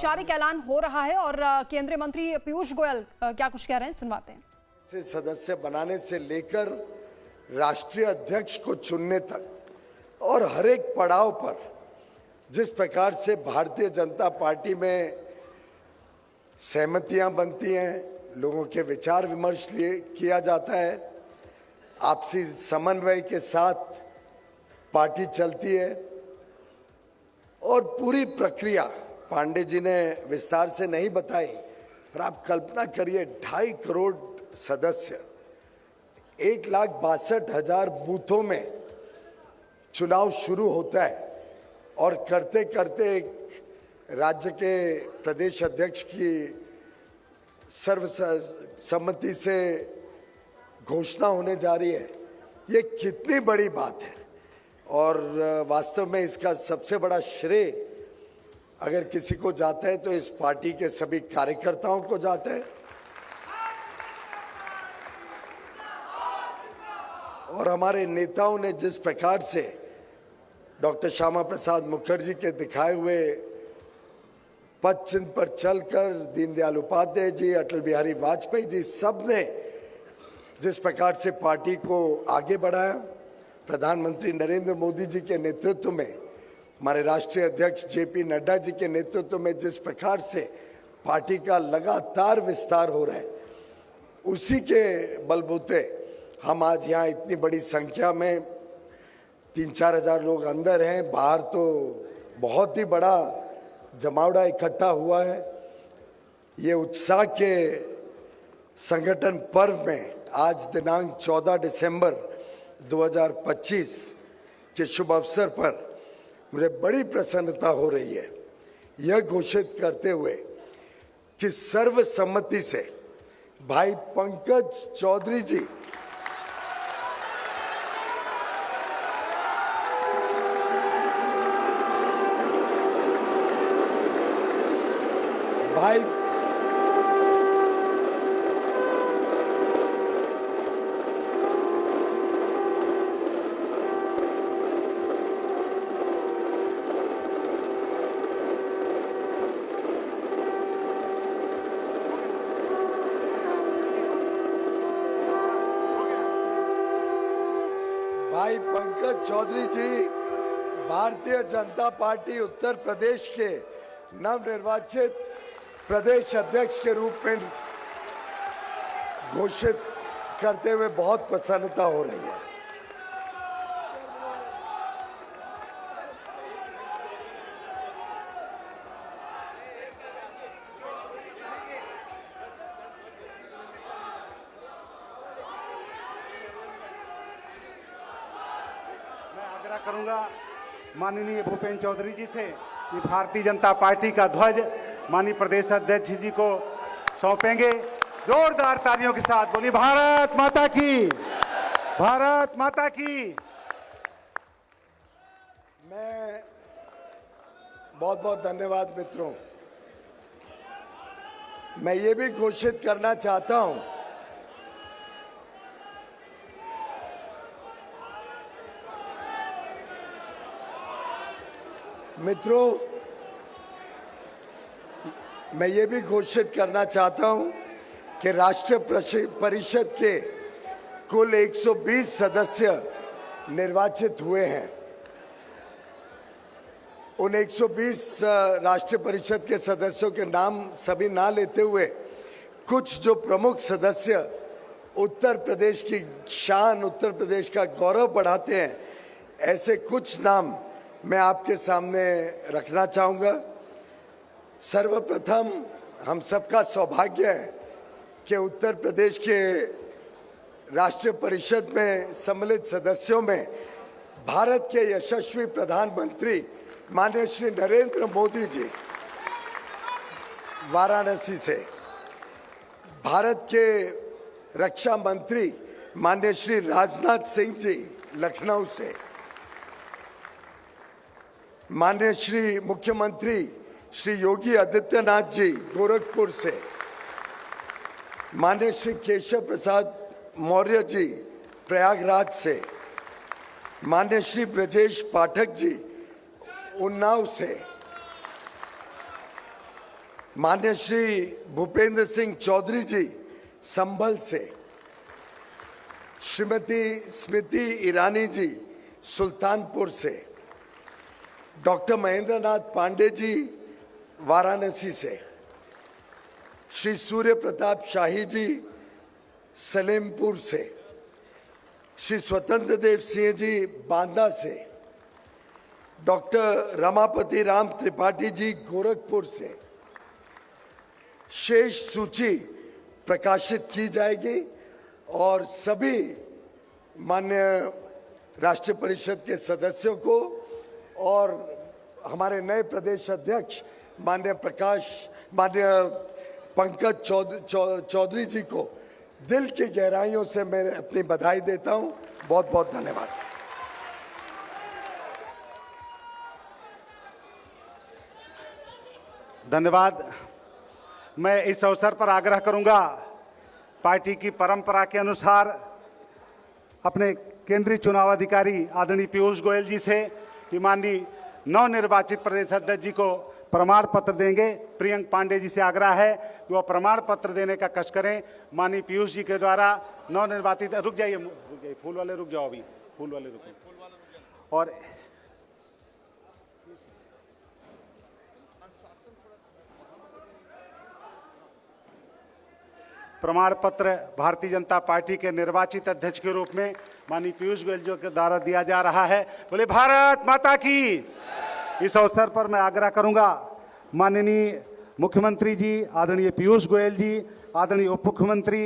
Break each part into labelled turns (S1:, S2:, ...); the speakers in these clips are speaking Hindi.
S1: औपचारिक ऐलान हो रहा है और केंद्रीय मंत्री पीयूष गोयल क्या कुछ कह रहे हैं, सुनवाते हैं।
S2: से सदस्य बनाने से लेकर राष्ट्रीय अध्यक्ष को चुनने तक और हर एक पड़ाव पर जिस प्रकार से भारतीय जनता पार्टी में सहमतियां बनती हैं, लोगों के विचार विमर्श किया जाता है, आपसी समन्वय के साथ पार्टी चलती है और पूरी प्रक्रिया पांडे जी ने विस्तार से नहीं बताई, पर आप कल्पना करिए 2.5 करोड़ सदस्य 1,62,000 बूथों में चुनाव शुरू होता है और करते करते एक राज्य के प्रदेश अध्यक्ष की सर्वसम्मति से घोषणा होने जा रही है। ये कितनी बड़ी बात है और वास्तव में इसका सबसे बड़ा श्रेय अगर किसी को जाता है तो इस पार्टी के सभी कार्यकर्ताओं को जाता है और हमारे नेताओं ने जिस प्रकार से डॉक्टर श्यामा प्रसाद मुखर्जी के दिखाए हुए पथ चिन्ह पर चलकर दीनदयाल उपाध्याय जी, अटल बिहारी वाजपेयी जी, सब ने जिस प्रकार से पार्टी को आगे बढ़ाया, प्रधानमंत्री नरेंद्र मोदी जी के नेतृत्व में, हमारे राष्ट्रीय अध्यक्ष जेपी नड्डा जी के नेतृत्व में जिस प्रकार से पार्टी का लगातार विस्तार हो रहा है, उसी के बलबूते हम आज यहाँ इतनी बड़ी संख्या में 3-4 हज़ार लोग अंदर हैं, बाहर तो बहुत ही बड़ा जमावड़ा इकट्ठा हुआ है। ये उत्साह के संगठन पर्व में आज दिनांक 14 दिसंबर 2025 के शुभ अवसर पर मुझे बड़ी प्रसन्नता हो रही है यह घोषित करते हुए कि सर्वसम्मति से भाई पंकज चौधरी जी भाई पंकज चौधरी जी भारतीय जनता पार्टी उत्तर प्रदेश के नवनिर्वाचित प्रदेश अध्यक्ष के रूप में घोषित करते हुए बहुत प्रसन्नता हो रही है।
S3: मैं आग्रह करूंगा माननीय भूपेन्द्र चौधरी जी से कि भारतीय जनता पार्टी का ध्वज माननीय प्रदेश अध्यक्ष जी को सौंपेंगे। जोरदार तालियों के साथ बोलिए भारत माता की, भारत माता की।
S2: मैं बहुत बहुत धन्यवाद मित्रों। मैं ये भी घोषित करना चाहता हूं मित्रों, मैं ये भी घोषित करना चाहता हूं कि राष्ट्रीय परिषद के कुल 120 सदस्य निर्वाचित हुए हैं। उन 120 राष्ट्रीय परिषद के सदस्यों के नाम सभी ना लेते हुए कुछ जो प्रमुख सदस्य उत्तर प्रदेश की शान, उत्तर प्रदेश का गौरव बढ़ाते हैं, ऐसे कुछ नाम मैं आपके सामने रखना चाहूँगा। सर्वप्रथम हम सबका सौभाग्य है कि उत्तर प्रदेश के राष्ट्रीय परिषद में सम्मिलित सदस्यों में भारत के यशस्वी प्रधानमंत्री माननीय श्री नरेंद्र मोदी जी वाराणसी से, भारत के रक्षा मंत्री माननीय श्री राजनाथ सिंह जी लखनऊ से, माननीय श्री मुख्यमंत्री श्री योगी आदित्यनाथ जी गोरखपुर से, माननीय श्री केशव प्रसाद मौर्य जी प्रयागराज से, माननीय श्री ब्रजेश पाठक जी उन्नाव से, मान्य श्री भूपेंद्र सिंह चौधरी जी संभल से, श्रीमती स्मृति ईरानी जी सुल्तानपुर से, डॉक्टर महेंद्र नाथ पांडे जी वाराणसी से, श्री सूर्य प्रताप शाही जी सलेमपुर से, श्री स्वतंत्र देव सिंह जी बांदा से, डॉक्टर रमापति राम त्रिपाठी जी गोरखपुर से। शेष सूची प्रकाशित की जाएगी और सभी माननीय राष्ट्रीय परिषद के सदस्यों को और हमारे नए प्रदेश अध्यक्ष माननीय पंकज चौधरी जी को दिल की गहराइयों से मैं अपनी बधाई देता हूं। बहुत बहुत धन्यवाद।
S3: धन्यवाद। मैं इस अवसर पर आग्रह करूंगा, पार्टी की परंपरा के अनुसार अपने केंद्रीय चुनाव अधिकारी आदरणीय पीयूष गोयल जी से कि माननीय नवनिर्वाचित प्रदेश अध्यक्ष जी को प्रमाण पत्र देंगे। प्रियंक पांडे जी से आग्रह है कि वह प्रमाण पत्र देने का कष्ट करें। माननीय पीयूष जी के द्वारा नवनिर्वाचित, रुक जाइए फूल वाले रुक जाओ, अभी फूल वाले रुको। और प्रमाण पत्र भारतीय जनता पार्टी के निर्वाचित अध्यक्ष के रूप में माननीय पीयूष गोयल जी के द्वारा दिया जा रहा है। बोले भारत माता की। इस अवसर पर मैं आग्रह करूंगा, माननीय मुख्यमंत्री जी आदरणीय पीयूष गोयल जी, आदरणीय उप मुख्यमंत्री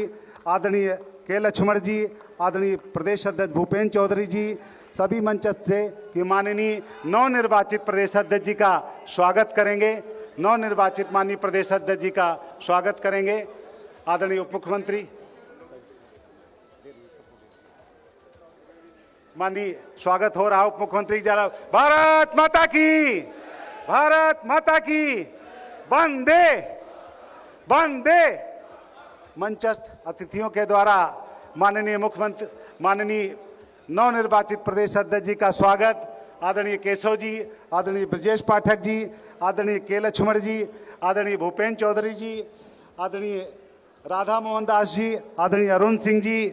S3: आदरणीय के लक्ष्मण जी, आदरणीय प्रदेश अध्यक्ष भूपेंद्र चौधरी जी, सभी मंचस्थ से कि माननीय नवनिर्वाचित प्रदेश अध्यक्ष जी का स्वागत करेंगे। नवनिर्वाचित माननीय प्रदेश अध्यक्ष जी का स्वागत करेंगे। आदरणीय उप मुख्यमंत्री, माननीय स्वागत हो रहा उप मुख्यमंत्री जरा। भारत माता की, भारत माता की, वंदे वंदे। मंचस्थ अतिथियों के द्वारा माननीय मुख्यमंत्री, माननीय नवनिर्वाचित प्रदेश अध्यक्ष जी का स्वागत। आदरणीय केशव जी, आदरणीय ब्रजेश पाठक जी, आदरणीय के लक्ष्मण जी, आदरणीय भूपेंद्र चौधरी जी, आदरणीय राधा मोहन दास जी, आदरणीय अरुण सिंह जी,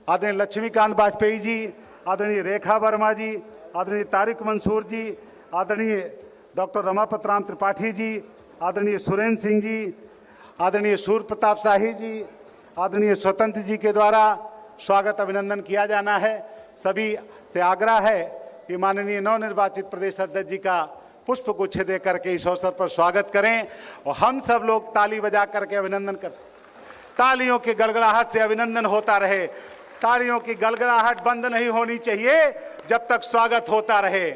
S3: आदरणीय लक्ष्मीकांत वाजपेयी जी, आदरणीय रेखा वर्मा जी, आदरणीय तारिक मंसूर जी, आदरणीय डॉक्टर रमापत राम त्रिपाठी जी, आदरणीय सुरेंद्र सिंह जी, आदरणीय सूर्य प्रताप शाही जी, आदरणीय स्वतंत्र जी के द्वारा स्वागत अभिनंदन किया जाना है। सभी से आग्रह है कि माननीय नवनिर्वाचित प्रदेश अध्यक्ष जी का पुष्प गुच्छ दे करके इस अवसर पर स्वागत करें और हम सब लोग ताली बजा करके अभिनंदन करें। तालियों की गड़गड़ाहट से अभिनंदन होता रहे। तालियों की गड़गड़ाहट बंद नहीं होनी चाहिए जब तक स्वागत होता रहे।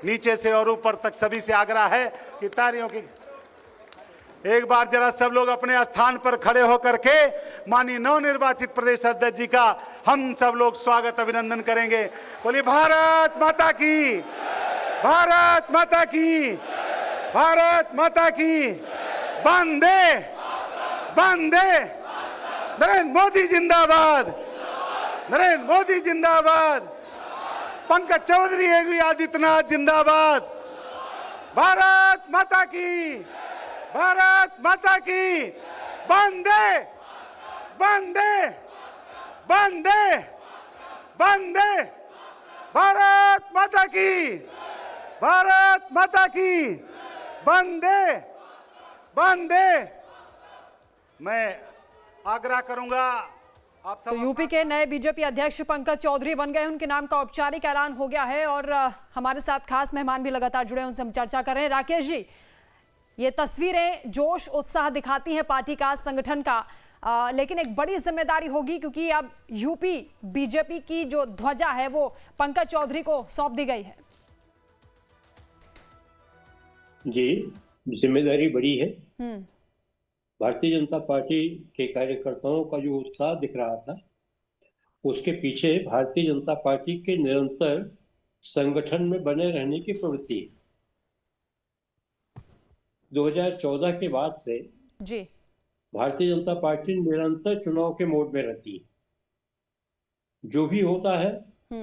S3: नीचे से और ऊपर तक सभी से आग्रह है कि तालियों की, एक बार जरा सब लोग अपने स्थान पर खड़े होकर के माननीय नवनिर्वाचित प्रदेश अध्यक्ष जी का हम सब लोग स्वागत अभिनंदन करेंगे। बोलिए भारत माता की, भारत माता की, भारत माता की, वंदे वंदे। नरेंद्र मोदी जिंदाबाद, नरेंद्र मोदी जिंदाबाद, पंकज चौधरी योगी आदित्यनाथ जिंदाबाद। भारत माता की, भारत माता की, वंदे वंदे वंदे वंदे। भारत माता की, भारत माता की, वंदे वंदे। मैं आग्रह करूंगा आप सब।
S1: तो यूपी के नए बीजेपी अध्यक्ष पंकज चौधरी बन गए, उनके नाम का औपचारिक ऐलान हो गया है और हमारे साथ खास मेहमान भी लगातार जुड़े हैं, उनसे हम चर्चा कर रहे हैं। राकेश जी, ये तस्वीरें जोश उत्साह दिखाती हैं पार्टी का, संगठन का, लेकिन एक बड़ी जिम्मेदारी होगी क्योंकि अब यूपी बीजेपी की जो ध्वजा है वो पंकज चौधरी को सौंप दी गई है।
S4: जी, जिम्मेदारी बड़ी है। भारतीय जनता पार्टी के कार्यकर्ताओं का जो उत्साह दिख रहा था, उसके पीछे भारतीय जनता पार्टी के निरंतर संगठन में बने रहने की प्रवृत्ति है। 2014 के बाद से
S1: जी
S4: भारतीय जनता पार्टी निरंतर चुनाव के मोड में रहती है। जो भी होता है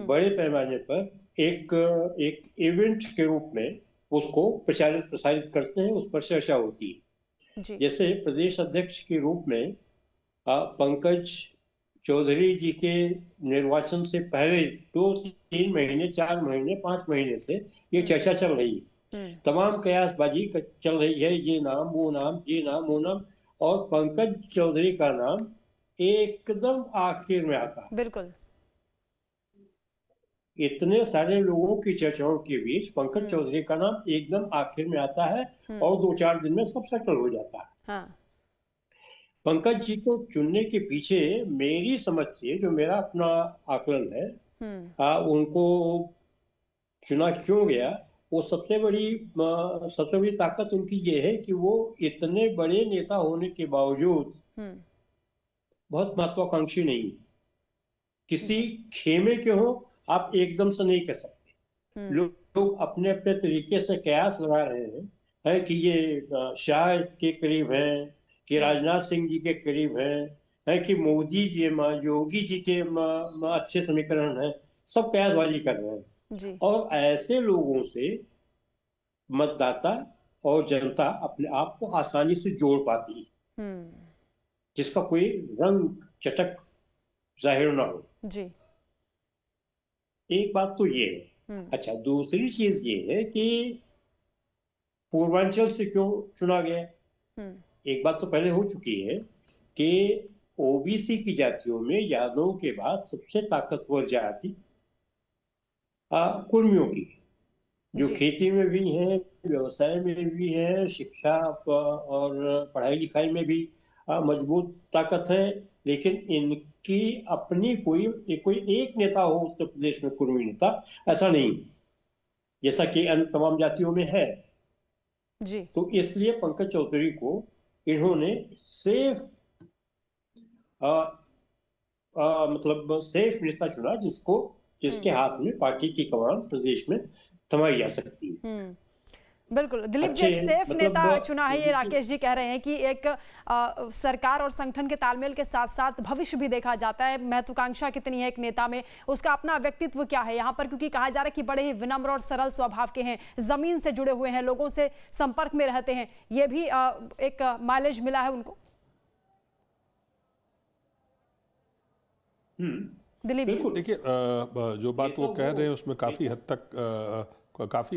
S4: बड़े पैमाने पर एक इवेंट के रूप में उसको प्रसारित करते हैं, उस पर चर्चा होती है।
S1: जी।
S4: जैसे प्रदेश अध्यक्ष के रूप में पंकज चौधरी जी के निर्वाचन से पहले 2-3 महीने, 4 महीने, 5 महीने से ये चर्चा चल रही है, तमाम कयासबाजी चल रही है, ये नाम वो नाम, ये नाम वो नाम, और पंकज चौधरी का नाम एकदम आखिर में आता है।
S1: बिल्कुल।
S4: इतने सारे लोगों की चर्चाओं के बीच पंकज चौधरी का नाम एकदम आखिर में आता है और 2-4 दिन में सब सेटल हो जाता है।
S1: हाँ।
S4: पंकज जी को चुनने के पीछे मेरी समझ से, जो मेरा अपना आकलन है, उनको चुना क्यों गया, वो सबसे बड़ी ताकत उनकी ये है कि वो इतने बड़े नेता होने के बावजूद बहुत महत्वाकांक्षी नहीं। किसी खेमे के हो आप एकदम से नहीं कह सकते। लोग अपने अपने तरीके से कयास लगा रहे हैं कि ये शाह के करीब हैं, कि राजनाथ सिंह जी के करीब है कि मोदी जी, योगी जी के अच्छे समीकरण है, सब कयासबाजी कर रहे हैं
S1: जी।
S4: और ऐसे लोगों से मतदाता और जनता अपने आप को आसानी से जोड़ पाती है, जिसका कोई रंग चटक जाहिर ना हो।
S1: जी।
S4: एक बात तो ये है। अच्छा, दूसरी चीज ये है कि पूर्वांचल से क्यों चुना गया। एक बात तो पहले हो चुकी है कि ओबीसी की जातियों में यादवों के बाद सबसे ताकतवर जाति कुर्मियों की, जो खेती में भी है, व्यवसाय में भी है, शिक्षा और पढ़ाई लिखाई में भी मजबूत ताकत है, लेकिन इनकी अपनी कोई एक नेता हो उत्तर प्रदेश में, कुर्मी नेता, ऐसा नहीं, जैसा कि अन्य तमाम जातियों में है
S1: जी।
S4: तो इसलिए पंकज चौधरी को इन्होंने सेफ मतलब सेफ नेता चुना, जिसके हाथ में पार्टी की कमान प्रदेश में थमाई जा सकती है।
S1: बिल्कुल। दिलीप जी, एक सेफ नेता चुना है, ये राकेश जी कह रहे हैं कि एक सरकार और संगठन के तालमेल के साथ साथ भविष्य भी देखा जाता है, महत्वाकांक्षा कितनी है एक नेता में, उसका अपना व्यक्तित्व क्या है यहाँ पर, क्योंकि कहा जा रहा है कि बड़े ही विनम्र और सरल स्वभाव के हैं, जमीन से जुड़े हुए हैं, लोगों से संपर्क में रहते हैं, ये भी एक माइलेज मिला है उनको। दिलीप जी,
S5: देखिए, जो बात वो कह रहे हैं उसमें काफ़ी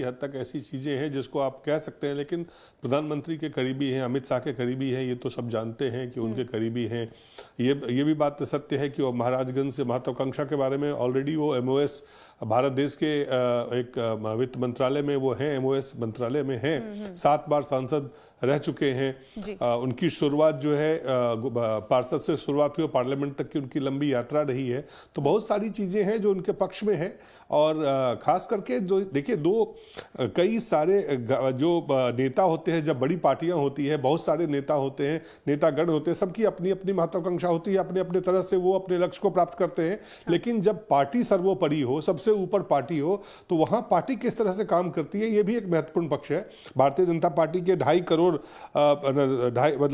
S5: हद तक ऐसी चीज़ें हैं जिसको आप कह सकते हैं, लेकिन प्रधानमंत्री के करीबी हैं, अमित शाह के करीबी हैं, ये तो सब जानते हैं कि उनके करीबी हैं। ये भी बात सत्य है कि वो महाराजगंज से महत्वाकांक्षा के बारे में ऑलरेडी वो MOS भारत देश के एक वित्त मंत्रालय में वो हैं, MOS मंत्रालय में हैं, 7 बार सांसद रह चुके हैं। उनकी शुरुआत जो है पार्षद से शुरुआत हुई और पार्लियामेंट तक की उनकी लंबी यात्रा रही है, तो बहुत सारी चीज़ें हैं जो उनके पक्ष में हैं। और खास करके जो देखिए, कई सारे जो नेता होते हैं, जब बड़ी पार्टियां होती है, बहुत सारे नेता होते हैं, नेतागण होते हैं, सबकी अपनी अपनी महत्वाकांक्षा होती है, अपने अपने तरह से वो अपने लक्ष्य को प्राप्त करते हैं। लेकिन जब पार्टी सर्वोपरि हो, सबसे ऊपर पार्टी हो, तो वहाँ पार्टी किस तरह से काम करती है, ये भी एक महत्वपूर्ण पक्ष है। भारतीय जनता पार्टी के 2.5 करोड़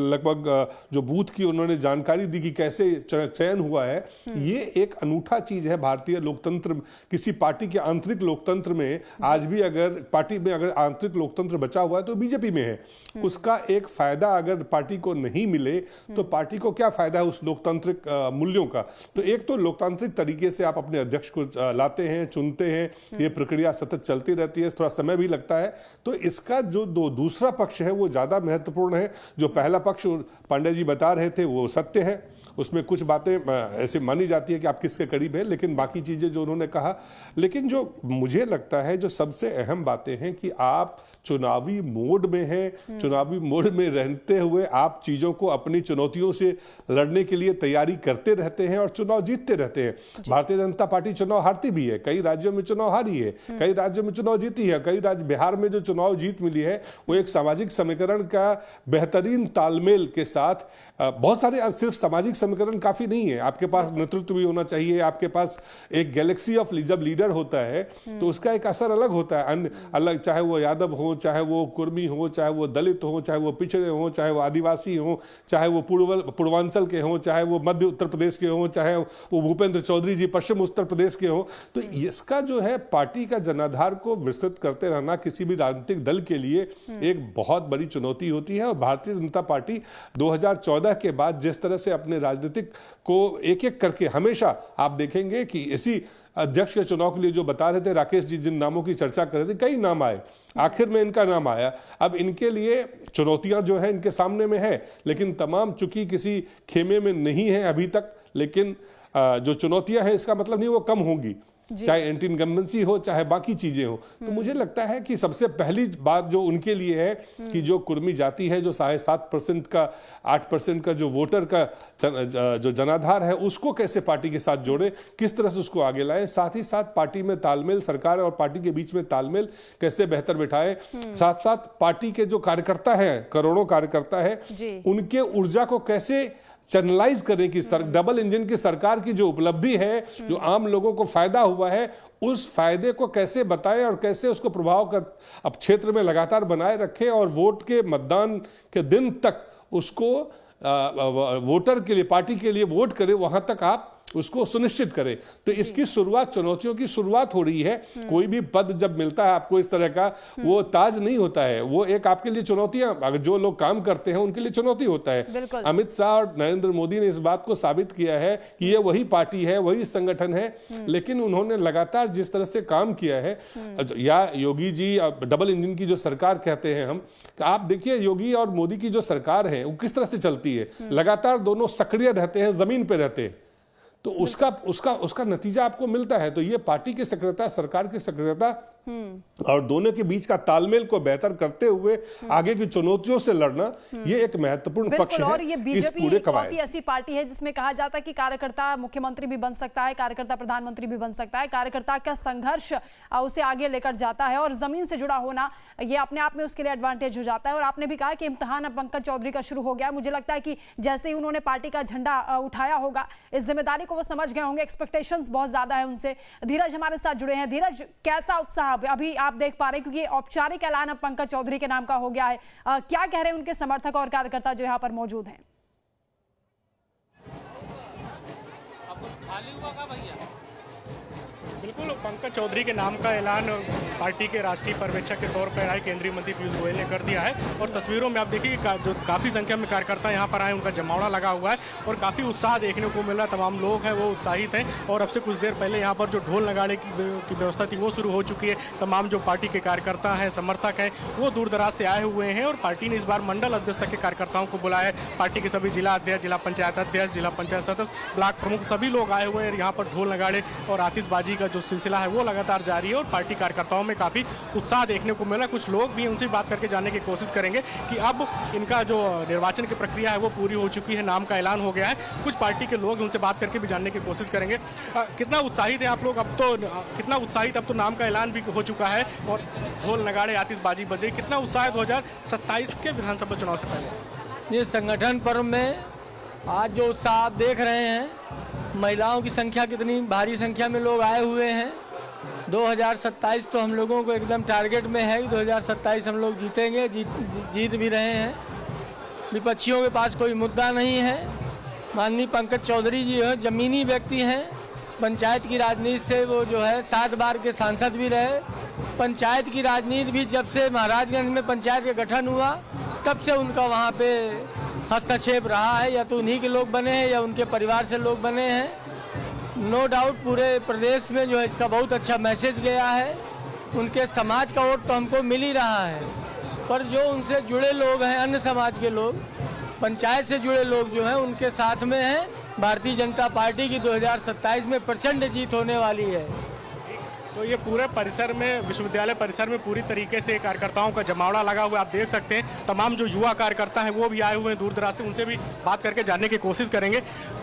S5: लगभग जो बूथ की उन्होंने जानकारी दी कि कैसे चयन हुआ है, ये एक अनूठा चीज है भारतीय लोकतंत्र। किसी पार्टी के आंतरिक लोकतंत्र में आज भी अगर पार्टी में अगर आंतरिक लोकतंत्र बचा हुआ है तो बीजेपी में है। उसका एक फायदा अगर पार्टी को नहीं मिले तो पार्टी को क्या फायदा है उस लोकतांत्रिक मूल्यों का। तो एक तो लोकतांत्रिक तरीके से आप अपने अध्यक्ष को लाते हैं, चुनते हैं, ये प्रक्रिया सतत चलती रहती है, थोड़ा समय भी लगता है। तो इसका जो दूसरा पक्ष है वो ज्यादा महत्वपूर्ण है। जो पहला पक्ष पांडे जी बता रहे थे वो सत्य है, उसमें कुछ बातें ऐसे मानी जाती है कि आप किसके करीब हैं, लेकिन बाकी चीजें जो उन्होंने कहा, लेकिन जो मुझे लगता है जो सबसे अहम बातें हैं कि आप चुनावी मोड में हैं, चुनावी मोड में रहते हुए आप चीजों को अपनी चुनौतियों से लड़ने के लिए तैयारी करते रहते हैं और चुनाव जीतते रहते हैं। भारतीय जनता पार्टी चुनाव हारती भी है, कई राज्यों में चुनाव हारी है, कई राज्यों में चुनाव जीती है, कई राज्य, बिहार में जो चुनाव जीत मिली है वो एक सामाजिक समीकरण का बेहतरीन तालमेल के साथ, बहुत सारे सिर्फ सामाजिक समीकरण काफी नहीं है, आपके पास नेतृत्व भी होना चाहिए, आपके पास एक गैलेक्सी ऑफ जब लीडर लीडर होता है तो उसका एक असर अलग होता है, अन्य अलग, चाहे वो यादव हो, चाहे वो कुर्मी हो, चाहे वो दलित हो, चाहे वो पिछड़े हो, चाहे वो आदिवासी हो, चाहे वो पूर्वांचल के हो, चाहे वो मध्य उत्तर प्रदेश के हो, चाहे वो भूपेंद्र चौधरी जी पश्चिम उत्तर प्रदेश के हो। तो इसका जो है पार्टी का जनाधार को विस्तृत करते रहना किसी भी राजनीतिक दल के लिए एक बहुत बड़ी चुनौती होती है। और भारतीय जनता पार्टी 2014 के बाद जिस तरह से अपने राजनीतिक को एक एक करके, हमेशा आप देखेंगे कि इसी अध्यक्ष के चुनाव के लिए जो बता रहे थे राकेश जी, जिन नामों की चर्चा कर रहे थे, कई नाम आए, आखिर में इनका नाम आया। अब इनके लिए चुनौतियां जो है इनके सामने में है, लेकिन तमाम चूंकि किसी खेमे में नहीं है अभी तक, लेकिन जो चुनौतियां हैं इसका मतलब नहीं वो कम होंगी, चाहे एंटी इनकम्बेंसी हो, चाहे बाकी चीजें हो। तो मुझे लगता है कि सबसे पहली बात जो उनके लिए है कि जो कुर्मी जाति है, जो 7.5% का 8% का जो वोटर का जो जनाधार है, उसको कैसे पार्टी के साथ जोड़े, किस तरह से उसको आगे लाए, साथ ही साथ पार्टी में तालमेल, सरकार और पार्टी के बीच में तालमेल कैसे बेहतर बिठाए, साथ साथ पार्टी के जो कार्यकर्ता है, करोड़ों कार्यकर्ता है, उनके ऊर्जा को कैसे चैनलाइज करें कि डबल इंजन की सरकार की जो उपलब्धि है, जो आम लोगों को फायदा हुआ है, उस फायदे को कैसे बताएं और कैसे उसको प्रभाव कर अब क्षेत्र में लगातार बनाए रखें और वोट के मतदान के दिन तक उसको वोटर के लिए, पार्टी के लिए वोट करें, वहां तक आप उसको सुनिश्चित करें। तो इसकी शुरुआत, चुनौतियों की शुरुआत हो रही है। कोई भी पद जब मिलता है आपको इस तरह का, वो ताज नहीं होता है, वो एक आपके लिए चुनौतियां, अगर जो लोग काम करते हैं उनके लिए चुनौती होता है। अमित शाह और नरेंद्र मोदी ने इस बात को साबित किया है कि ये वही पार्टी है, वही संगठन है, लेकिन उन्होंने लगातार जिस तरह से काम किया है, या योगी जी डबल इंजन की जो सरकार कहते हैं हम, आप देखिए योगी और मोदी की जो सरकार है वो किस तरह से चलती है, लगातार दोनों सक्रिय रहते हैं, जमीन पे रहते हैं, तो उसका नतीजा आपको मिलता है। तो ये पार्टी की सक्रियता, सरकार की सक्रियता और दोनों के बीच का तालमेल को बेहतर करते हुए आगे की चुनौतियों से लड़ना, ये एक महत्वपूर्ण पक्ष है।
S1: और ये
S5: इस पूरे
S1: बीजेपी ऐसी पार्टी है जिसमें कहा जाता है कि कार्यकर्ता मुख्यमंत्री भी बन सकता है, कार्यकर्ता प्रधानमंत्री भी बन सकता है, कार्यकर्ता का संघर्ष उसे आगे लेकर जाता है, और जमीन से जुड़ा होना ये अपने आप में उसके लिए एडवांटेज हो जाता है। और आपने भी कहा कि इम्तिहान अब पंकज चौधरी का शुरू हो गया। मुझे लगता है कि जैसे ही उन्होंने पार्टी का झंडा उठाया होगा, इस जिम्मेदारी को वो समझ गए होंगे, एक्सपेक्टेशंस बहुत ज्यादा है उनसे। धीरज हमारे साथ जुड़े हैं। धीरज, कैसा उत्साह अभी आप देख पा रहे हैं, क्योंकि औपचारिक ऐलान अब पंकज चौधरी के नाम का हो गया है, क्या कह रहे हैं उनके समर्थक और कार्यकर्ता जो यहाँ पर मौजूद हैं?
S6: बिल्कुल, पंकज चौधरी के नाम का ऐलान पार्टी के राष्ट्रीय पर्यवेक्षक के तौर पर आए केंद्रीय मंत्री पीयूष गोयल ने कर दिया है। और तस्वीरों में आप देखिए जो काफ़ी संख्या में कार्यकर्ता यहाँ पर आए, उनका जमावड़ा लगा हुआ है और काफ़ी उत्साह देखने को मिल रहा है। तमाम लोग हैं वो उत्साहित हैं, और अब से कुछ देर पहले यहाँ पर जो ढोल नगाड़े की व्यवस्था थी वो शुरू हो चुकी है। तमाम जो पार्टी के कार्यकर्ता हैं, समर्थक हैं, वो दूर दराज से आए हुए हैं, और पार्टी ने इस बार मंडल अध्यक्ष तक के कार्यकर्ताओं को बुलाया है। पार्टी के सभी जिला अध्यक्ष, जिला पंचायत अध्यक्ष, जिला पंचायत सदस्य, ब्लॉक प्रमुख, सभी लोग आए हुए हैं। यहाँ पर ढोल नगाड़े और आतिशबाजी का जो सिलसिला है वो लगातार जारी है, और पार्टी कार्यकर्ताओं में काफी उत्साह देखने को मिला। कुछ लोग भी उनसे बात करके जानने की कोशिश करेंगे कि अब इनका जो निर्वाचन की प्रक्रिया है वो पूरी हो चुकी है, नाम का ऐलान हो गया है। कुछ पार्टी के लोग, उनसे बात करके भी जानने की कोशिश करेंगे। कितना उत्साहित है आप लोग? अब तो नाम का ऐलान भी हो चुका है और ढोल नगाड़े आतिशबाजी बजे। कितना उत्साह है 2027 के विधानसभा चुनाव से पहले?
S7: ये संगठन पर्व में आज जो उत्साह आप देख रहे हैं, महिलाओं की संख्या कितनी भारी संख्या में लोग आए हुए हैं। 2027 तो हम लोगों को एकदम टारगेट में है। 2027 हम लोग जीतेंगे, जीत भी रहे हैं। विपक्षियों के पास कोई मुद्दा नहीं है। माननीय पंकज चौधरी जी हैं, जमीनी व्यक्ति हैं। पंचायत की राजनीति से वो जो है 7 बार के सांसद भी रहे। पंचायत की राजनीति भी जब से महाराजगंज में पंचायत का गठन हुआ तब से उनका वहाँ पे हस्तक्षेप रहा है। या तो उन्हीं के लोग बने हैं या उनके परिवार से लोग बने हैं। नो डाउट पूरे प्रदेश में जो है इसका बहुत अच्छा मैसेज गया है। उनके समाज का वोट तो हमको मिल ही रहा है, पर जो उनसे जुड़े लोग हैं, अन्य समाज के लोग, पंचायत से जुड़े लोग जो हैं, उनके साथ में हैं। भारतीय जनता पार्टी की 2027 में प्रचंड जीत होने वाली है।
S6: तो ये पूरे परिसर में, विश्वविद्यालय परिसर में पूरी तरीके से कार्यकर्ताओं का जमावड़ा लगा हुआ है। आप देख सकते हैं तमाम जो युवा कार्यकर्ता हैं वो भी आए हुए हैं दूर दराज से। उनसे भी बात करके जानने की कोशिश करेंगे।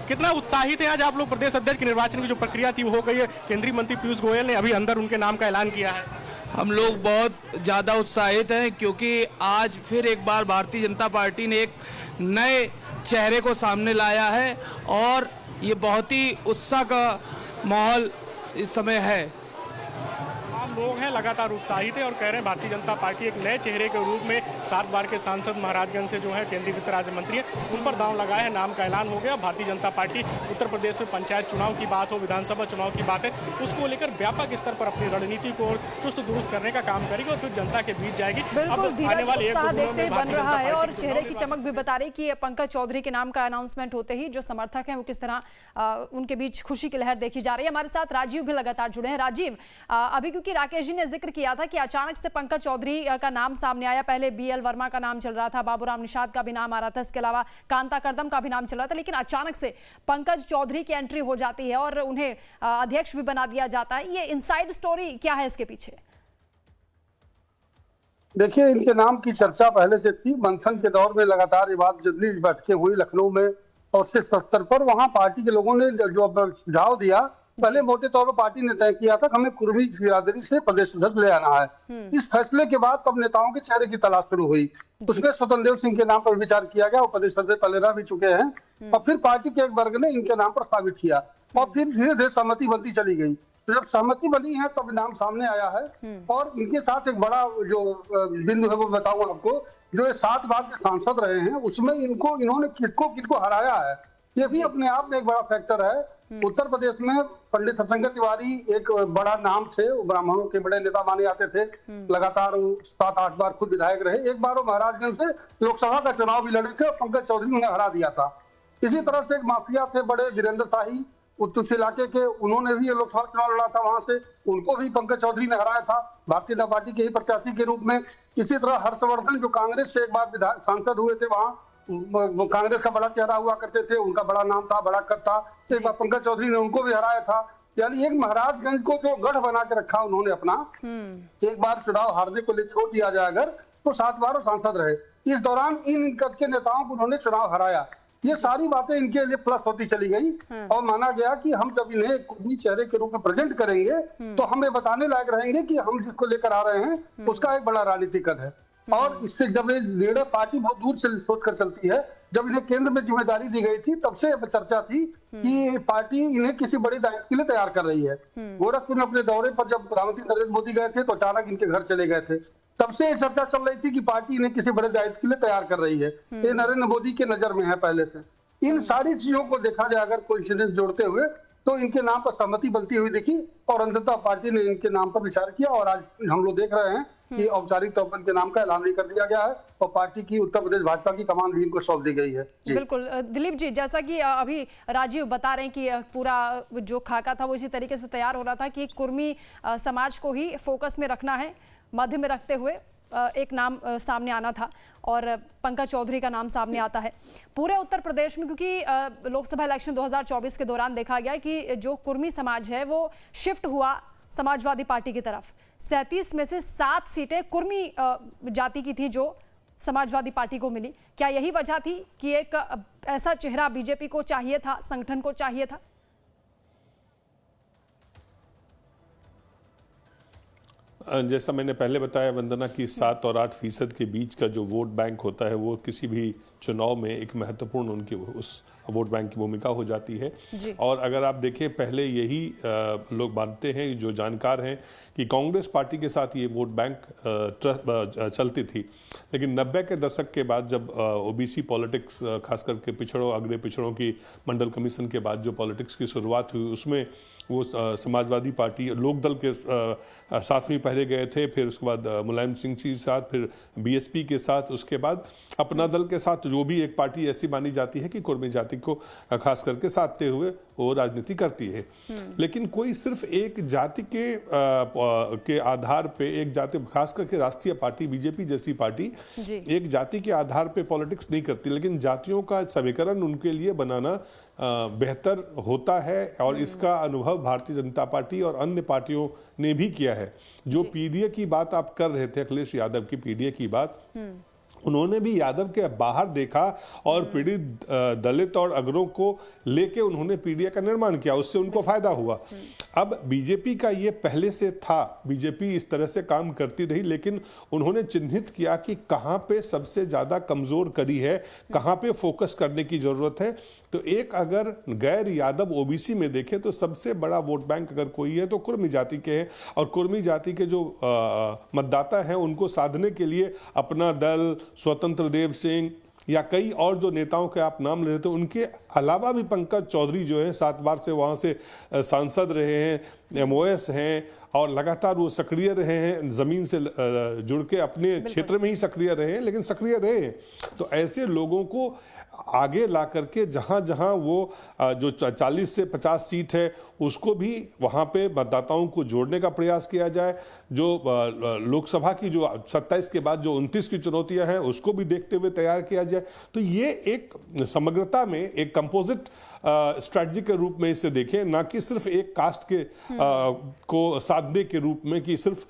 S6: कितना उत्साहित है आज आप लोग? प्रदेश अध्यक्ष की निर्वाचन की जो प्रक्रिया थी वो हो गई है। केंद्रीय मंत्री पीयूष गोयल ने अभी अंदर उनके नाम का ऐलान किया है।
S8: हम लोग बहुत ज़्यादा उत्साहित हैं, क्योंकि आज फिर एक बार भारतीय जनता पार्टी ने एक नए चेहरे को सामने लाया है, और ये बहुत ही उत्साह का माहौल इस समय है।
S6: लोग हैं लगातार उत्साहित है और कह रहे हैं भारतीय जनता पार्टी एक नए चेहरे के रूप में 7 बार के सांसद महाराजगंज से जो है केंद्रीय वित्त राज्य मंत्री है उन पर दांव लगाया है, नाम का ऐलान हो गया। भारतीय जनता पार्टी उत्तर प्रदेश में पंचायत चुनाव की बात हो, विधानसभा चुनाव की बात है, उसको लेकर व्यापक स्तर पर अपनी रणनीति को चुस्त दुरुस्त करने का काम करेगी और फिर जनता के बीच जाएगी।
S1: बिल्कुल देखते ही बन रहा है और चेहरे की चमक भी बता रही कि पंकज चौधरी के नाम का अनाउंसमेंट होते ही जो समर्थक हैं वो किस तरह उनके बीच खुशी की लहर देखी जा रही है। हमारे साथ राजीव भी लगातार जुड़े हैं। राजीव, अभी क्योंकि राकेश जी ने जिक्र किया था कि अचानक से पंकज चौधरी का नाम सामने आया, पहले BL वर्मा का नाम चल रहा था, बाबूराम निषाद का भी नाम आ रहा था, इसके अलावा कांता करदम का भी नाम चल रहा था, लेकिन अचानक से पंकज चौधरी की एंट्री हो जाती है और उन्हें अध्यक्ष भी बना दिया जाता है। ये इनसाइड स्टोरी क्या है इसके पीछे?
S9: देखिए, इनके नाम की चर्चा पहले से थी। मंथन के दौर में लगातार ये बात जितनी बैठकें हुई लखनऊ में और शीर्ष स्तर पर, वहां पार्टी के लोगों ने जो सुझाव दिया, पहले मोटे तौर पर पार्टी ने तय किया था कि हमें कुर्मी बिरादरी से प्रदेश अध्यक्ष ले आना है। इस फैसले के बाद तब नेताओं के चेहरे की तलाश शुरू हुई। उसमें स्वतंत्र देव सिंह के नाम पर विचार किया गया, वो प्रदेश अध्यक्ष पहले रह भी चुके हैं, और फिर पार्टी के एक वर्ग ने इनके नाम पर साबित किया और फिर धीरे धीरे सहमति बनती चली गई। तो जब सहमति बनी है तब नाम सामने आया है और इनके साथ एक बड़ा जो बिंदु है वो बताऊं आपको, जो ये 7 बार के सांसद रहे हैं उसमें इन्होंने किसको हराया है, ये भी अपने आप में एक बड़ा फैक्टर है। उत्तर प्रदेश में पंडित हरशंकर तिवारी एक बड़ा नाम थे, वो ब्राह्मणों के बड़े नेता माने जाते थे, लगातार 7-8 बार खुद विधायक रहे। एक बार वो महाराजगंज से लोकसभा का चुनाव भी लड़े थे और पंकज चौधरी उन्हें हरा दिया था। इसी तरह से एक माफिया थे बड़े, वीरेंद्र शाही, उत्तर इलाके के, उन्होंने भी ये लोकसभा चुनाव लड़ा था, वहां से उनको भी पंकज चौधरी ने हराया था भारतीय जनता पार्टी के ही प्रत्याशी के रूप में। इसी तरह हर्षवर्धन जो कांग्रेस से एक बार सांसद हुए थे, वहां कांग्रेस का बड़ा चेहरा हुआ करते थे, उनका बड़ा नाम था, बड़ा कद था, एक बार पंकज चौधरी ने उनको भी हराया था। यानी एक महाराजगंज को जो गढ़ बना के रखा उन्होंने अपना, एक बार चुनाव हारने को ले छोड़ दिया जाए अगर, तो 7 बार सांसद रहे। इस दौरान इन कद के नेताओं को उन्होंने चुनाव हराया। ये सारी बातें इनके लिए प्लस होती चली गई और माना गया कि हम जब इन्हें कुर्मी चेहरे के रूप में प्रेजेंट करेंगे तो हमें बताने लायक रहेंगे कि हम जिसको लेकर आ रहे हैं उसका एक बड़ा राजनीतिक कद है। और इससे जब ये निर्णय पार्टी बहुत दूर से सोच कर चलती है, जब इन्हें केंद्र में जिम्मेदारी दी गई थी तब से चर्चा थी कि पार्टी इन्हें किसी बड़े दायित्व के लिए तैयार कर रही है। गोरखपुर में अपने दौरे पर जब प्रधानमंत्री नरेंद्र मोदी गए थे तो अचानक इनके घर चले गए थे, तब से एक चर्चा चल रही थी कि पार्टी इन्हें किसी बड़े दायित्व के लिए तैयार कर रही है। ये नरेंद्र मोदी के नजर में है पहले से। इन सारी चीजों को देखा जाए अगर कोइंसिडेंस जोड़ते हुए, तो इनके नाम पर सहमति बनती हुई दिखी और अंततः पार्टी ने इनके नाम पर विचार किया और आज हम लोग देख रहे हैं कि औपचारिक तौर पर इनके नाम का ऐलान भी कर दिया गया है और पार्टी की उत्तर प्रदेश भाजपा की कमान भी इनको सौंप दी गई है।
S1: बिल्कुल दिलीप जी, जैसा कि अभी राजीव बता रहे हैं कि पूरा जो खाका था वो इसी तरीके से तैयार हो रहा था कि कुर्मी समाज को ही फोकस में रखना है, मध्य में रखते हुए एक नाम सामने आना था और पंकज चौधरी का नाम सामने आता है। पूरे उत्तर प्रदेश में क्योंकि लोकसभा इलेक्शन 2024 के दौरान देखा गया कि जो कुर्मी समाज है वो शिफ्ट हुआ समाजवादी पार्टी की तरफ। 37 में से 7 सीटें कुर्मी जाति की थी जो समाजवादी पार्टी को मिली। क्या यही वजह थी कि एक ऐसा चेहरा बीजेपी को चाहिए था, संगठन को चाहिए था?
S5: जैसा मैंने पहले बताया वंदना कि 7 और 8% के बीच का जो वोट बैंक होता है वो किसी भी चुनाव में एक महत्वपूर्ण उनकी उस वोट बैंक की भूमिका हो जाती है। और अगर आप देखें पहले यही लोग मानते हैं, जो जानकार हैं, कि कांग्रेस पार्टी के साथ ये वोट बैंक चलती थी, लेकिन 90 के दशक के बाद जब ओबीसी पॉलिटिक्स खास करके पिछड़ों अग्रणी पिछड़ों की मंडल कमीशन के बाद जो पॉलिटिक्स की शुरुआत हुई उसमें वो समाजवादी पार्टी लोकदल के साथ में पहले गए थे, फिर उसके बाद मुलायम सिंह जी के साथ, फिर बीएसपी के साथ, उसके बाद अपना दल के साथ, जो भी एक पार्टी ऐसी मानी जाती है कि कुर्मी जाति को खास करके साधते हुए वो राजनीति करती है। लेकिन कोई सिर्फ एक जाति के आधार पे, एक जाति खास करके राष्ट्रीय पार्टी बीजेपी जैसी पार्टी एक जाति के आधार पे पॉलिटिक्स नहीं करती, लेकिन जातियों का समीकरण उनके लिए बनाना बेहतर होता है और इसका अनुभव भारतीय जनता पार्टी और अन्य पार्टियों ने भी किया है। जो पीडीए की बात आप कर रहे थे, अखिलेश यादव की पीडीए की बात, उन्होंने भी यादव के बाहर देखा और पीड़ित दलित और अगरों को लेके उन्होंने पीडीए का निर्माण किया, उससे उनको फायदा हुआ। अब बीजेपी का ये पहले से था, बीजेपी इस तरह से काम करती रही, लेकिन उन्होंने चिन्हित किया कि कहां पे सबसे ज्यादा कमजोर कड़ी है, कहां पे फोकस करने की जरूरत है। तो एक अगर गैर यादव ओबीसी में देखें तो सबसे बड़ा वोट बैंक अगर कोई है तो कुर्मी जाति के हैं, और कुर्मी जाति के जो मतदाता हैं उनको साधने के लिए अपना दल, स्वतंत्र देव सिंह या कई और जो नेताओं के आप नाम ले रहे थे, उनके अलावा भी पंकज चौधरी जो है 7 बार से वहाँ से सांसद रहे हैं, एमओएस हैं और लगातार वो सक्रिय रहे हैं, ज़मीन से जुड़ के अपने क्षेत्र में ही सक्रिय रहे हैं, लेकिन सक्रिय रहे हैं। तो ऐसे लोगों को आगे ला करके जहां जहां वो जो 40 से 50 सीट है उसको भी वहां पे मतदाताओं को जोड़ने का प्रयास किया जाए। जो लोकसभा की जो 27 के बाद जो 29 की चुनौतियां हैं उसको भी देखते हुए तैयार किया जाए। तो ये एक समग्रता में एक कंपोजिट स्ट्रैटेजी के रूप में इसे देखें, ना कि सिर्फ एक कास्ट के को साधने के रूप में कि सिर्फ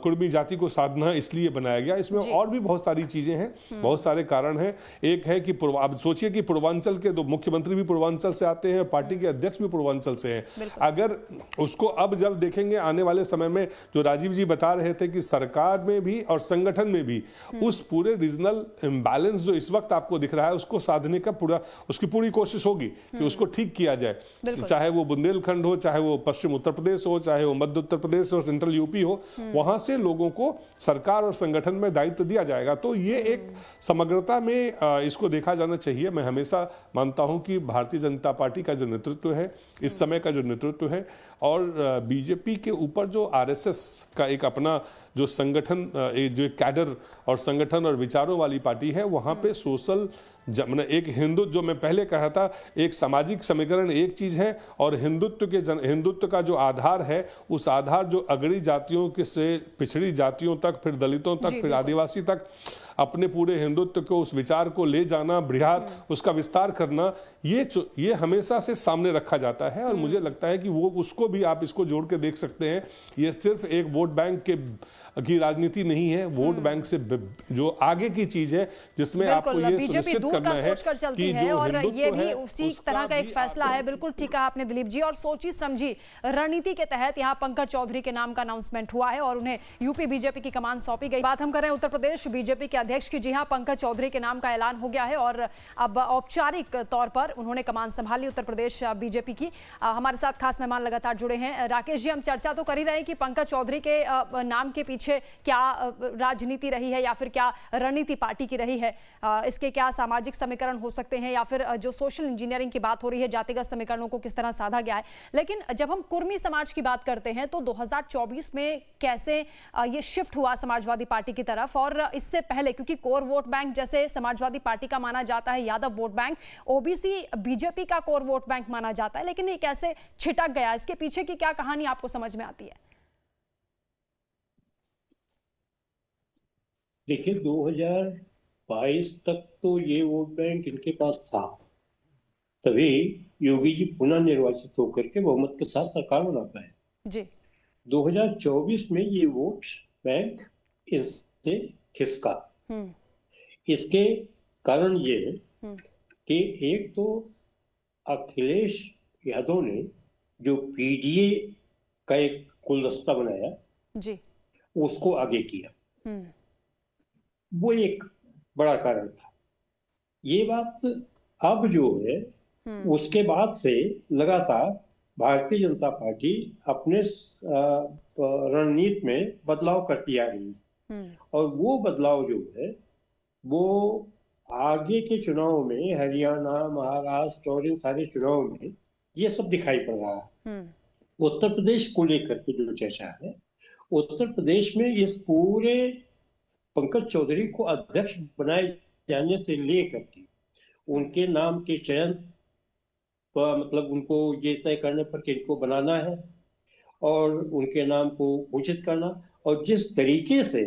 S5: कुर्मी जाति को साधना इसलिए बनाया गया। इसमें और भी बहुत सारी चीजें हैं, बहुत सारे कारण हैं। एक है कि आप सोचिए कि पूर्वांचल के दो मुख्यमंत्री भी पूर्वांचल से आते हैं, पार्टी के अध्यक्ष भी पूर्वांचल से हैं। अगर उसको अब जब देखेंगे आने वाले समय में, जो राजीव जी बता रहे थे कि सरकार में भी और संगठन में भी उस पूरे रीजनल इम्बैलेंस जो इस वक्त आपको दिख रहा है उसको साधने का उसकी पूरी कोशिश होगी कि उसको ठीक किया जाए, चाहे वो बुंदेलखंड हो, चाहे वो पश्चिम उत्तर प्रदेश हो, चाहे वो मध्य उत्तर प्रदेश हो, सेंट्रल यूपी हो, वहां से लोगों को सरकार और संगठन में दायित्व दिया जाएगा। तो ये एक समग्रता में इसको देखा जाना चाहिए। मैं हमेशा मानता हूं कि भारतीय जनता पार्टी का जो नेतृत्व है, इस समय का जो नेतृत्व है, और बीजेपी के ऊपर जो आरएसएस का एक अपना जो संगठन, जो कैडर और संगठन और विचारों वाली पार्टी है, वहां पे सोशल एक हिंदू, जो मैं पहले कहा था, एक सामाजिक समीकरण एक चीज है, और हिंदुत्व का जो आधार है, उस आधार जो अगड़ी जातियों के से पिछड़ी जातियों तक, फिर दलितों तक, फिर आदिवासी तक अपने पूरे हिंदुत्व को, उस विचार को ले जाना, बृहद उसका विस्तार करना, ये हमेशा से सामने रखा जाता है। और मुझे लगता है कि वो उसको भी आप इसको जोड़ के देख सकते हैं। ये सिर्फ एक वोट बैंक की राजनीति नहीं है, वोट बैंक से जो आगे की चीज है, जिसमें आपको ये सुनिश्चित करना है कि जो
S1: और
S5: हिंदुत्व
S1: ये भी
S5: है,
S1: उसी तरह का एक फैसला है। बिल्कुल ठीक कहा आपने दिलीप जी, और सोची समझी रणनीति के तहत यहाँ पंकज चौधरी के नाम का अनाउंसमेंट हुआ है और उन्हें यूपी बीजेपी की कमान सौंपी गई। बात हम कर रहे हैं उत्तर प्रदेश बीजेपी के अध्यक्ष की। जी हाँ, पंकज चौधरी के नाम का ऐलान हो गया है और अब औपचारिक तौर पर उन्होंने कमान संभाली उत्तर प्रदेश बीजेपी की। हमारे साथ खास मेहमान लगातार जुड़े हैं। राकेश जी, हम चर्चा तो कर ही रहे हैं कि पंकज चौधरी के नाम के पीछे क्या राजनीति रही है या फिर क्या रणनीति पार्टी की रही है, इसके क्या सामाजिक समीकरण हो सकते हैं, या फिर जो सोशल इंजीनियरिंग की बात हो रही है, जातिगत समीकरणों को किस तरह साधा गया है। लेकिन जब हम कुर्मी समाज की बात करते हैं तो 2024 में कैसे ये शिफ्ट हुआ समाजवादी पार्टी की तरफ, और इससे पहले, क्योंकि कोर वोट बैंक जैसे समाजवादी पार्टी का माना जाता है Yadav vote bank, OBC BJP का कोर वोट बैंक माना जाता है, लेकिन ये कैसे छिटक गया, इसके पीछे की क्या कहानी आपको समझ में आती है?
S4: देखिए, 2022 तक तो ये वोट बैंक इनके पास था, तभी योगी जी पुनः निर्वाचित होकर के बहुमत के साथ सरकार बना पाए जी। 2024 में ये वोट बैंक इससे खिसका। इसके कारण ये कि एक तो अखिलेश यादव ने जो पीडीए का एक गुलदस्ता बनाया जी, उसको आगे किया, वो एक बड़ा कारण था। ये बात अब जो है उसके बाद से लगातार भारतीय जनता पार्टी अपने रणनीति में बदलाव करती आ रही है, और वो बदलाव जो है वो आगे के चुनाव में, हरियाणा, महाराष्ट्र और इन सारे चुनाव में ये सब दिखाई पड़ रहा है। उत्तर प्रदेश को लेकर के जो चर्चा है, उत्तर प्रदेश में इस पूरे पंकज चौधरी को अध्यक्ष बनाए जाने से लेकर के उनके नाम के चयन, मतलब उनको ये तय करने पर कि इनको बनाना है और उनके नाम को घोषित करना, और जिस तरीके से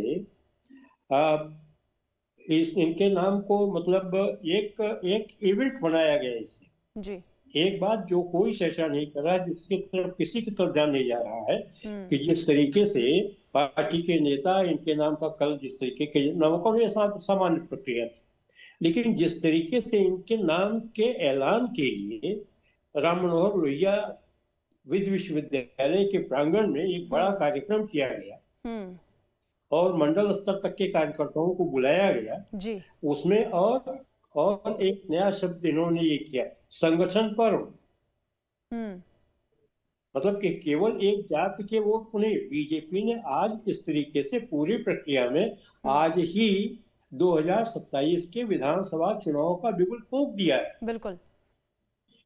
S4: इनके नाम को मतलब एक इवेंट बनाया गया इससे जी। एक बात जो कोई चर्चा नहीं कर रहा है, जिसकी तरफ किसी की तरफ ध्यान नहीं जा रहा है कि जिस तरीके से पार्टी के नेता इनके नाम का कल जिस तरीके के नामकरण ये सामान्य प्रक्रिया थी, लेकिन जिस तरीके से इनके नाम के ऐलान के लिए राम मनोहर लोहिया विश्वविद्यालय के प्रांगण में एक बड़ा कार्यक्रम किया गया और मंडल स्तर तक के कार्यकर्ताओं को बुलाया गया
S1: जी।
S4: उसमें और एक नया शब्द इन्होंने ये किया, संगठन पर्व। मतलब कि केवल एक जाति के वोट को नहीं, बीजेपी ने आज इस तरीके से पूरी प्रक्रिया में आज ही 2027 के विधानसभा चुनाव का बिगुल फूंक दिया है।
S1: बिल्कुल,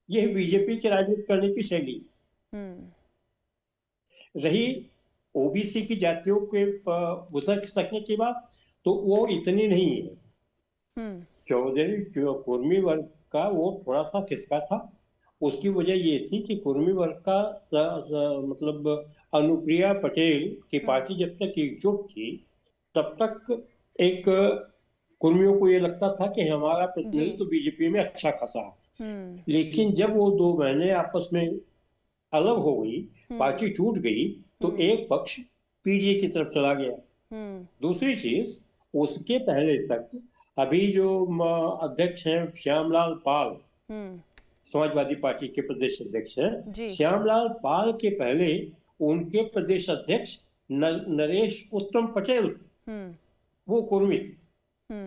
S4: यह बीजेपी की राजनीति करने की शैली। रही ओबीसी की जातियों के उतर सकने की बात, तो वो इतनी नहीं है। चौधरी कुर्मी वर्ग का वो थोड़ा सा खिसका था। उसकी वजह ये थी कि कुर्मी वर्ग का मतलब अनुप्रिया पटेल की पार्टी जब तक एकजुट थी तब तक एक कुर्मियों को ये लगता था कि हमारा प्रतिनिधित्व तो बीजेपी में अच्छा खासा है। लेकिन जब वो दो बहनें आपस में अलग हो गई, पार्टी टूट गई, तो एक पक्ष पीडीए की तरफ चला गया। दूसरी चीज, उसके पहले तक अभी जो अध्यक्ष हैं श्यामलाल पाल, समाजवादी पार्टी के प्रदेश अध्यक्ष हैं, श्यामलाल पाल के पहले उनके प्रदेश अध्यक्ष नरेश उत्तम पटेल थे, वो कुर्मी थे।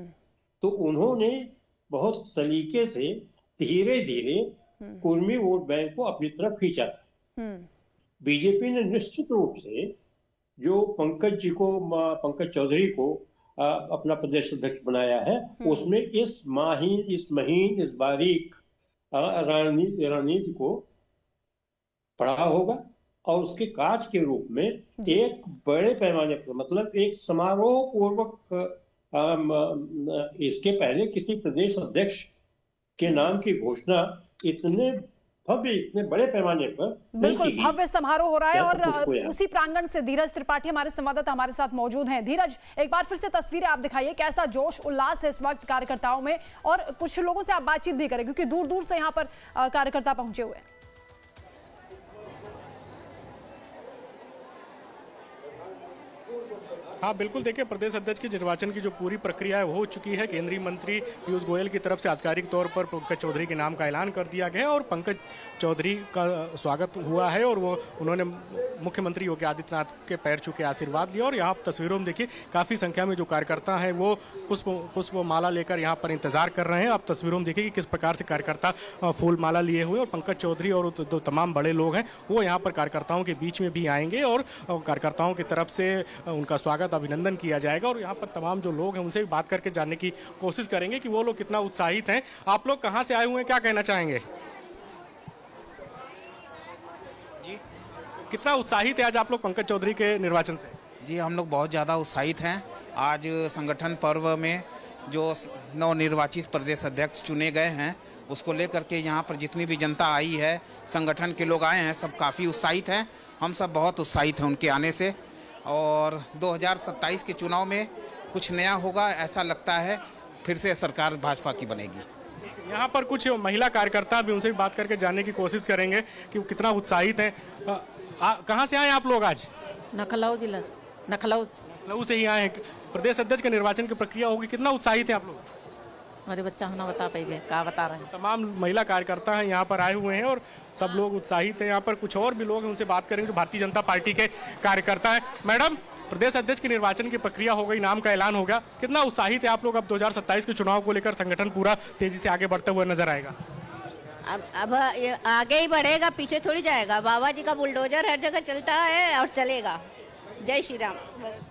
S4: तो उन्होंने बहुत सलीके से धीरे धीरे कुर्मी वोट बैंक को अपनी तरफ खींचा था। बीजेपी ने निश्चित रूप से जो पंकज चौधरी को अपना प्रदेश अध्यक्ष बनाया है, उसमें इस महीन इस बारीक रणनीति को पढ़ा होगा और उसके काज के रूप में एक बड़े पैमाने पर, मतलब एक समारोह पूर्वक इसके पहले किसी प्रदेश अध्यक्ष के नाम की घोषणा इतने भव्य, इतने बड़े पैमाने पर
S1: बिल्कुल भव्य समारोह हो रहा है। और उसी प्रांगण से धीरज त्रिपाठी हमारे संवाददाता हमारे साथ मौजूद हैं। धीरज, एक बार फिर से तस्वीरें आप दिखाइए, कैसा जोश उल्लास है इस वक्त कार्यकर्ताओं में, और कुछ लोगों से आप बातचीत भी करें क्योंकि दूर दूर से यहाँ पर कार्यकर्ता पहुंचे हुए हैं।
S6: हाँ बिल्कुल, देखिए प्रदेश अध्यक्ष के निर्वाचन की जो पूरी प्रक्रिया है वो हो चुकी है। केंद्रीय मंत्री पीयूष गोयल की तरफ से आधिकारिक तौर पर पंकज चौधरी के नाम का ऐलान कर दिया गया है और पंकज चौधरी का स्वागत हुआ है और वो उन्होंने मुख्यमंत्री योगी आदित्यनाथ के पैर छू के आशीर्वाद लिया। और यहाँ तस्वीरों में देखिए काफ़ी संख्या में जो कार्यकर्ता हैं वो पुष्प माला लेकर यहाँ पर इंतजार कर रहे हैं। आप तस्वीरों में देखिए कि किस प्रकार से कार्यकर्ता फूल माला लिए हुए, और पंकज चौधरी और तो तमाम बड़े लोग हैं वो यहाँ पर कार्यकर्ताओं के बीच में भी आएंगे और कार्यकर्ताओं की तरफ से उनका स्वागत अभिनंदन किया जाएगा। और यहाँ पर तमाम जो लोग हैं उनसे भी बात करके जानने की कोशिश करेंगे कि वो लोग कितना उत्साहित हैं। आप लोग कहाँ से आए हुए हैं, क्या कहना चाहेंगे? जी, कितना उत्साहित है आज आप लोग पंकज चौधरी के निर्वाचन से?
S8: जी, हम लोग बहुत ज़्यादा उत्साहित हैं। आज संगठन पर्व में जो नवनिर्वाचित प्रदेश अध्यक्ष चुने गए हैं उसको लेकर के यहाँ पर जितनी भी जनता आई है, संगठन के लोग आए हैं, सब काफ़ी उत्साहित हैं। हम सब बहुत उत्साहित हैं उनके आने से। और 2027 के चुनाव में कुछ नया होगा ऐसा लगता है, फिर से सरकार भाजपा की बनेगी।
S6: यहाँ पर कुछ महिला कार्यकर्ता भी, उनसे भी बात करके जानने की कोशिश करेंगे कि वो कितना उत्साहित हैं। कहाँ से आए आप लोग आज?
S10: नखलऊ जिला,
S6: नखलऊ से ही आए हैं। प्रदेश अध्यक्ष के निर्वाचन की प्रक्रिया होगी, कितना उत्साहित हैं आप लोग?
S10: हमारे बच्चा होना बता पाएंगे, क्या बता रहे हैं।
S6: तमाम महिला कार्यकर्ता हैं यहाँ पर आए हुए हैं और सब लोग उत्साहित हैं। यहाँ पर कुछ और भी लोग हैं, उनसे बात करेंगे जो भारतीय जनता पार्टी के कार्यकर्ता हैं। मैडम, प्रदेश अध्यक्ष के निर्वाचन की प्रक्रिया हो गई, नाम का ऐलान हो गया, कितना उत्साहित है आप लोग? अब 2027 के चुनाव को लेकर संगठन पूरा तेजी से आगे बढ़ते हुए नजर आएगा।
S10: अब आगे ही बढ़ेगा, पीछे थोड़ी जाएगा। बाबा जी का बुलडोजर हर जगह चलता है और चलेगा। जय श्री राम। बस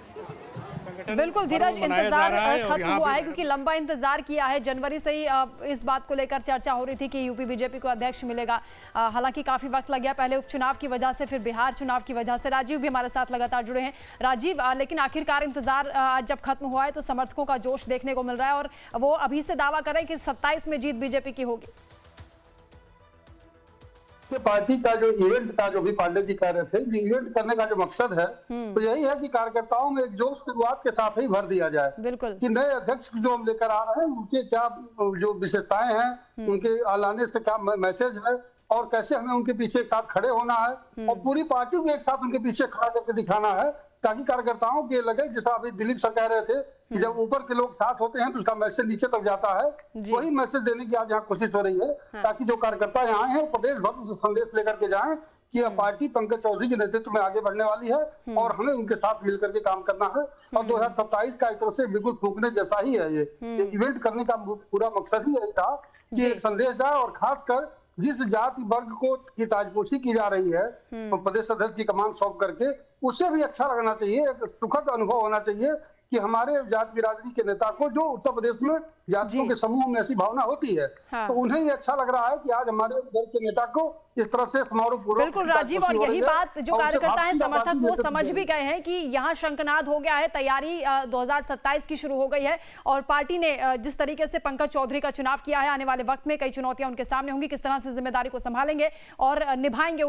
S1: बिल्कुल धीरज, इंतजार खत्म हुआ है क्योंकि लंबा इंतजार किया है। जनवरी से ही इस बात को लेकर चर्चा हो रही थी कि यूपी बीजेपी को अध्यक्ष मिलेगा। हालांकि काफी वक्त लग गया, पहले उपचुनाव की वजह से, फिर बिहार चुनाव की वजह से। राजीव भी हमारे साथ लगातार जुड़े हैं। राजीव, लेकिन आखिरकार इंतजार आज जब खत्म हुआ है तो समर्थकों का जोश देखने को मिल रहा है और वो अभी से दावा कर रहे हैं कि 27 में जीत बीजेपी की होगी।
S9: पार्टी का जो इवेंट था, जो भी पांडे जी कह रहे थे, इवेंट करने का जो मकसद है तो यही है कि कार्यकर्ताओं में एक जोश शुरुआत के साथ ही भर दिया जाए।
S1: बिल्कुल, कि
S9: नए अध्यक्ष जो हम लेकर आ रहे हैं उनके क्या जो विशेषताएं हैं, उनके आलाने से क्या मैसेज है और कैसे हमें उनके पीछे एक साथ खड़े होना है और पूरी पार्टी को एक साथ उनके पीछे खड़ा करके दिखाना है ताकि कार्यकर्ताओं के लगे, जैसा अभी दिलीप सर कह रहे थे कि जब ऊपर के लोग साथ होते हैं तो उसका मैसेज नीचे तक जाता है, वही मैसेज देने की आज यहाँ कोशिश हो रही है, ताकि जो कार्यकर्ता यहाँ हैं प्रदेश भर संदेश लेकर के जाएं कि यह पार्टी पंकज चौधरी के नेतृत्व में आगे बढ़ने वाली है और हमें उनके साथ मिलकर के काम करना है। और 2027 का एक तरह से बिल्कुल फूकने जैसा ही है, ये इवेंट करने का पूरा मकसद ही यही था कि एक संदेश जाए, और खासकर जिस जाति वर्ग को की ताजपोशी की जा रही है प्रदेश अध्यक्ष की कमान सौंप करके, उसे भी अच्छा लगना चाहिए, एक सुखद अनुभव होना चाहिए कि हमारे जाति बिरादरी के नेता को, जो उत्तर प्रदेश में जातियों के समूह में ऐसी भावना होती है, तो उन्हें ये अच्छा लग रहा है कि आज हमारे दल के नेता को इस तरह से समारोह पूर्वक।
S1: बिल्कुल राजीव, और यही बात जो कार्यकर्ता है, समर्थक वो समझ भी गए हैं कि यहाँ शंखनाद हो गया है, तैयारी 2027 की शुरू हो गई है, और पार्टी ने जिस तरीके से पंकज चौधरी का चुनाव किया है, आने वाले वक्त में कई चुनौतियां उनके सामने होंगी, किस तरह से जिम्मेदारी को संभालेंगे और निभाएंगे।